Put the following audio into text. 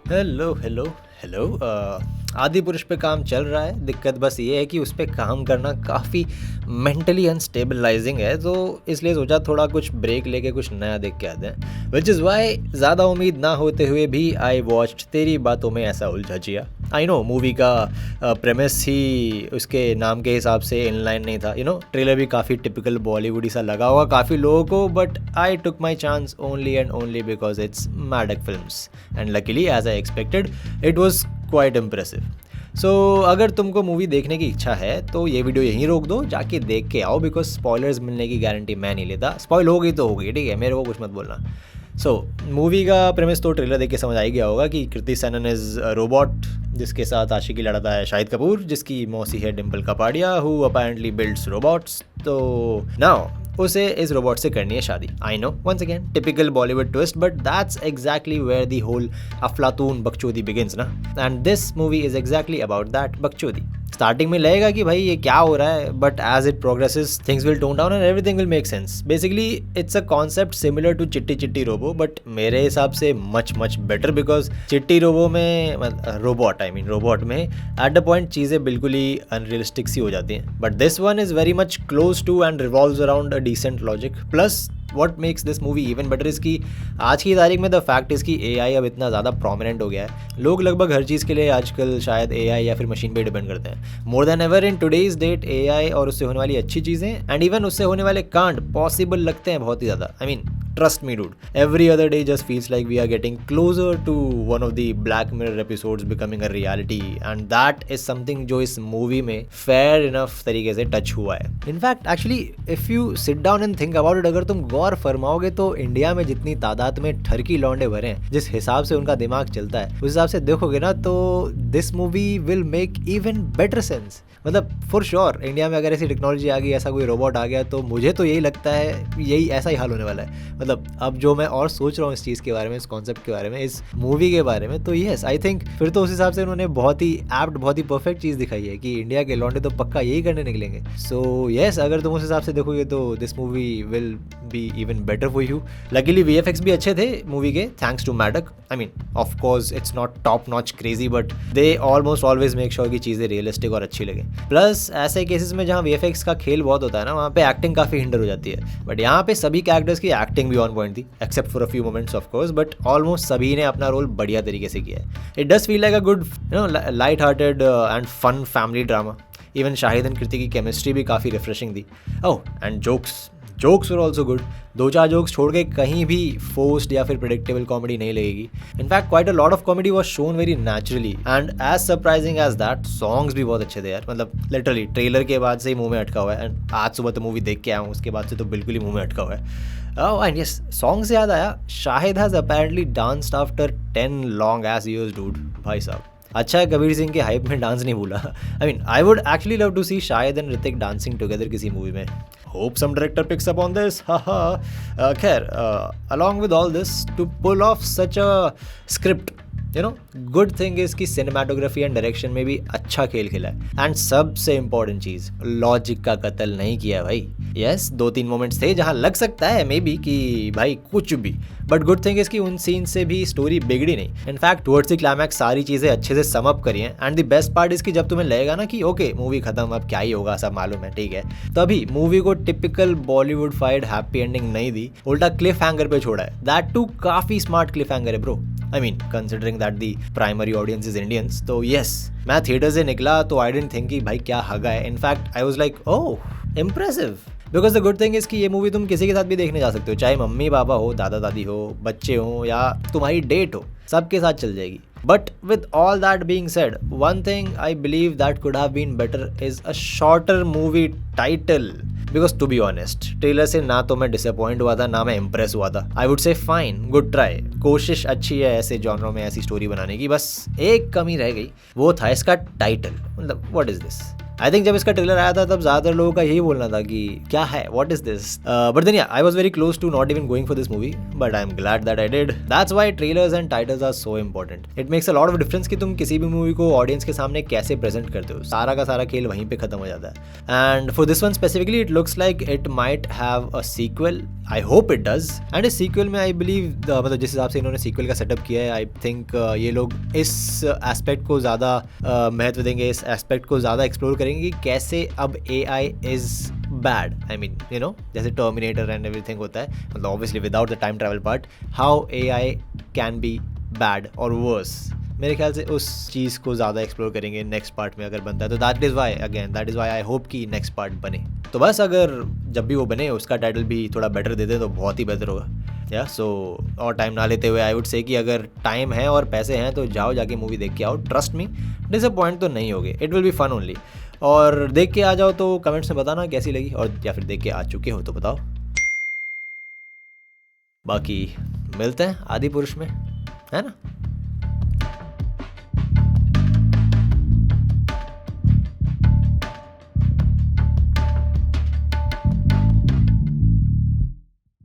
Hello hello hello आदि पुरुष पे काम चल रहा है। दिक्कत बस ये है कि उस पे काम करना काफ़ी मेंटली अनस्टेबलाइजिंग है, तो इसलिए सोचा थोड़ा कुछ ब्रेक लेके कुछ नया देख के आते हैं। विच इज़ वाई ज़्यादा उम्मीद ना होते हुए भी आई वॉच्ड तेरी बातों में ऐसा उलझा जिया। आई नो मूवी का प्रेमिस ही उसके नाम के हिसाब से इनलाइन नहीं था। ट्रेलर भी काफ़ी टिपिकल बॉलीवुड ही सा लगा हुआ काफ़ी लोगों को, but I took my chance only and only because it's Maddock films and luckily as I expected it was quite impressive. So अगर तुमको मूवी देखने की इच्छा है तो ये वीडियो यहीं रोक दो, जाके देख के आओ, बिकॉज स्पॉयलर्स मिलने की गारंटी मैं नहीं लेता। स्पॉइल हो गई तो हो गई, ठीक है, मेरे को कुछ मत बोलना। सो मूवी का प्रेमिस तो ट्रेलर देख के समझ आ ही गया होगा कि कृति सेनन इज़ रोबोट जिसके साथ आशिकी लड़ाता है शाहिद कपूर, जिसकी मौसी है Dimple Kapadia who apparently builds robots. तो नाउ उसे इस रोबोट से करनी है शादी। I know once again typical Bollywood twist, but that's exactly where the whole अफलातून बकचोदी बिगिंस ना, and this movie is exactly about that बकचोदी। स्टार्टिंग में लगेगा कि भाई ये क्या हो रहा है, but as it progresses things will tone down and everything will make sense. Basically it's a concept similar to Chitti Chitti robo, but मेरे हिसाब से much much better, because Chitti robo में रोबोट में एट द पॉइंट चीज़ें बिल्कुल ही अनरियलिस्टिक सी हो जाती हैं, but this one is very much close to and revolves around a decent logic. Plus what makes this movie even better is की आज की तारीख में द फैक्ट इज़ की AI अब इतना ज़्यादा प्रोमिनेंट हो गया है। लोग लगभग हर चीज़ के लिए आजकल शायद AI या फिर मशीन पे डिपेंड करते हैं। More than ever in today's date AI और उससे होने वाली अच्छी चीज़ें एंड इवन उससे होने वाले कांड पॉसिबल लगते हैं बहुत ही ज़्यादा। I mean trust me dude, every other day just feels like we are getting closer to one of the Black Mirror episodes becoming a reality, and that is something जो इस मूवी में fair enough तरीके से touch हुआ है। In fact actually if you sit down and think about it, अगर तुम गौर फरमाओगे तो इंडिया में जितनी तादाद में ठरकी लौंडे भरे हैं, जिस हिसाब से उनका दिमाग चलता है, उस हिसाब से देखोगे ना तो this movie will make even better sense. मतलब फॉर श्योर इंडिया में अगर ऐसी टेक्नोलॉजी आ गई, ऐसा कोई रोबोट आ गया, तो मुझे तो यही लगता है यही ऐसा ही हाल होने वाला है। मतलब अब जो मैं और सोच रहा हूँ इस चीज़ के बारे में, इस कॉन्सेप्ट के बारे में, इस मूवी के बारे में, तो यस आई थिंक फिर तो उस हिसाब से उन्होंने बहुत ही एप्ट, बहुत ही परफेक्ट चीज़ दिखाई है कि इंडिया के लौंडे तो पक्का यही करने निकलेंगे। सो यस अगर तुम उस हिसाब से देखोगे तो this movie will be even better for you. Luckily VFX भी अच्छे थे मूवी के, thanks to Maddock. I mean of course it's not top notch crazy, but they almost always make sure कि चीज़ें रियलिस्टिक और अच्छी लगे। प्लस ऐसे केसेस में जहाँ VFX का खेल बहुत होता है ना, वहाँ पे एक्टिंग काफ़ी हिंडर हो जाती है, बट यहाँ पे सभी कैरेक्टर्स की एक्टिंग भी ऑन पॉइंट थी, except for a few moments of course, but almost सभी ने अपना रोल बढ़िया तरीके से किया है। It does feel like a good light hearted and fun family drama. Even Shahid and Kriti की केमिस्ट्री भी काफ़ी रिफ्रेशिंग थी। Oh and jokes were also good. 2-4 jokes छोड़ के कहीं भी फोर्स्ड या फिर प्रेडिक्टेबल कॉमेडी नहीं लगेगी। In fact quite a lot of comedy was shown very naturally and as surprising as that songs भी बहुत अच्छे थे यार। मतलब लिटरली ट्रेलर के बाद से ही मुंह में अटका हुआ है, एंड आज सुबह तो मूवी देख के आया हूँ, उसके बाद से तो बिल्कुल ही मुंह में अटका हुआ है। एंड यस सॉन्ग से याद आया, Shahid has apparently danced after 10 long as years dude. भाई साहब अच्छा है कबीर सिंह के हाइप में डांस नहीं भूला। I mean I would actually love to see Shahid and Hrithik dancing together किसी मूवी में। Hope some director picks up on this. खैर along with all this to pull off such a script, good thing is कि cinematography and direction में भी अच्छा खेल खेला है, एंड सबसे इंपॉर्टेंट चीज़ लॉजिक का कत्ल नहीं किया भाई। यस 2-3 मोमेंट्स थे जहाँ लग सकता है मे बी कि भाई कुछ भी, बट गुड थिंग इसकी उन सीन से भी स्टोरी बिगड़ी नहीं। इनफैक्ट टुवर्ड्स द क्लाइमैक्स सारी चीज़ें अच्छे से सम अप करी हैं, एंड द बेस्ट पार्ट इसकी जब तुम्हें लगेगा ना कि ओके मूवी खत्म, अब क्या ही होगा सब मालूम है, ठीक है, तभी मूवी को typical Bollywood FIDE happy ending नहीं दी, उल्टा क्लिफ हैंगर पे छोड़ा है। दैट टू काफ़ी स्मार्ट क्लिफ हैंगर है bro. I mean considering that the primary audience is Indians. तो यस मैं थिएटर से निकला तो आई डिडंट थिंक कि भाई क्या हगा है। In fact I was like oh impressive, because the good thing is कि ये मूवी तुम किसी के साथ भी देखने जा सकते हो, चाहे मम्मी पापा हो, दादा दादी हो, बच्चे हो या तुम्हारी डेट हो, सबके साथ चल जाएगी। But with all that being said, one thing I believe that could have been better is a shorter movie title. Because to be honest, trailer से ना तो मैं डिसअपॉइंट हुआ था ना मैं इम्प्रेस हुआ था। I would say fine, good try, कोशिश अच्छी है ऐसे जॉनरों में ऐसी स्टोरी बनाने की, बस एक कमी रह गई, वो था इसका टाइटल। मतलब what is this? I think जब इसका ट्रेलर आया था तब ज़्यादातर लोगों का यही बोलना था कि क्या है, what is this, but then I was very close to not even going for this movie, but I am glad that I did. That's why trailers and titles are so important. It makes a lot of difference कि तुम किसी भी movie को audience के सामने कैसे present करते हो, सारा का सारा खेल वहीं पे खत्म हो जाता है। And for this one specifically it looks like it might have a sequel, I hope it does. And इस सीक्वल में आई बिलीव मतलब जिस हिसाब से इन्होंने सीक्वल का सेटअप किया है, आई थिंक ये लोग इस एस्पेक्ट को ज़्यादा महत्व देंगे, इस एस्पेक्ट को ज़्यादा एक्सप्लोर करेंगे कि कैसे अब AI is bad. I mean you know जैसे टर्मिनेटर एंड एवरीथिंग होता है, मतलब obviously without the time travel part, how AI can be bad और वर्स। मेरे ख्याल से उस चीज़ को ज़्यादा एक्सप्लोर करेंगे नेक्स्ट पार्ट में अगर बनता है तो। That is why I hope कि नेक्स्ट पार्ट बने। तो बस अगर जब भी वो बने उसका टाइटल भी थोड़ा बेटर दे दे तो बहुत ही बेहतर होगा। या सो और टाइम ना लेते हुए आई वुड से कि अगर टाइम है और पैसे हैं तो जाओ जाके मूवी देख के आओ। ट्रस्ट मी, डिसअपॉइंट तो नहीं होगे, it will be fun only. और देख के आ जाओ तो कमेंट्स में बताना कैसी लगी, और या फिर देख के आ चुके हो तो बताओ। बाकी मिलते हैं आदि पुरुष में, है ना।